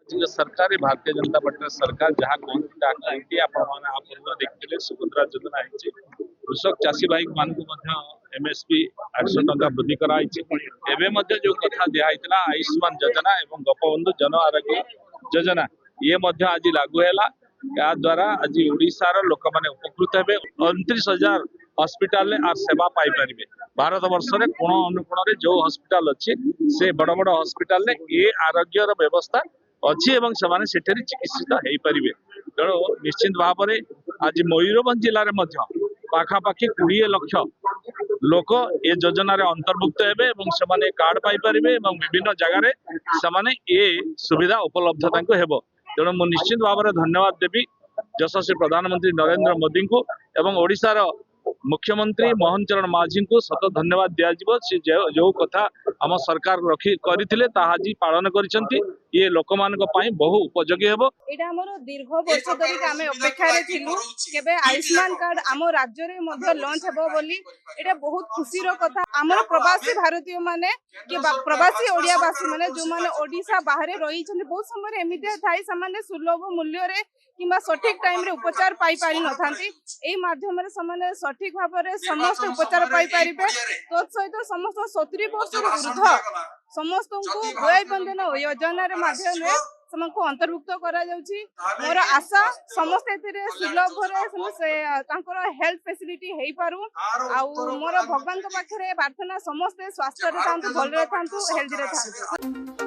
जो सरकार भारतीय जनता पार्टी सरकार जहाँ कहती आप देखते सुभद्रा योजना है कृषक चाषी भाई मान एमएसपी 800 टंका वृद्धि कराई जो कथा दिखाई आयुष्मान योजना और गोपबंधु जन आरोग्य योजना ये आज लागू है या द्वारा आज ओडिशार लोक मैंने उपकृत हे 29,000 हॉस्पिटल आर सेवा पाई पारे भारत वर्ष में कोण अनुकोण जो हॉस्पिटल अच्छी से बड़ बड़ हॉस्पिटल ये आरोग्यर व्यवस्था अच्छी एवं से चिकित्सित हो पारे तेणु निश्चित भाव में आज मयूरभंज जिले में पाखापाखि 20 लाख लोक ये योजना अंतर्भुक्त हे कार्ड पाई पारे विभिन्न जगार से सुविधा उपलब्धता हेबो तेणु मु निश्चित भाव में धन्यवाद देवी यशस्वी प्रधानमंत्री नरेंद्र मोदी को एवं ओडिशार मुख्यमंत्री मोहन चरण माझी को सत धन्यवाद दिया सी जो कथा आम सरकार रखी करथिले ताहाजी पालन करिसंती ये लोक मानक पई बहु उपयोगी हेबो। एटा हमर दीर्घ वर्ष धरि आमे अपेक्षा रे थिलु केबे आयुष्मान कार्ड आम राज्य रे मध्य लॉन्च हेबो बोली एटा बहुत खुशी रो कथा हमर प्रवासी भारतीय माने कि प्रवासी ओडियावासी माने जो माने ओडिशा बाहर रही छन बहुत समय एमिते थाई सामान्य सुलभ मूल्य रे किंबा सठिक टाइम रे उपचार पाई पारि न थांती एई माध्यम रे सामान्य सठिक भाव रे समस्त उपचार पाई पारिबे तत् सहित समस्त 70 वर्ष ऊर्ध्व समस्त को भय बंधन योजना रे माध्यम रे समको अंतर्भुक्त करा जाउची मोर आशा समस्त एथिरे सुलभ रे तांकर हेल्थ फैसिलिटी हेई पारु आ मोर भगवान के पाखरे प्रार्थना समस्त स्वास्थ्य रे थांतु भल रे थांतु हेल्दी रे थांतु।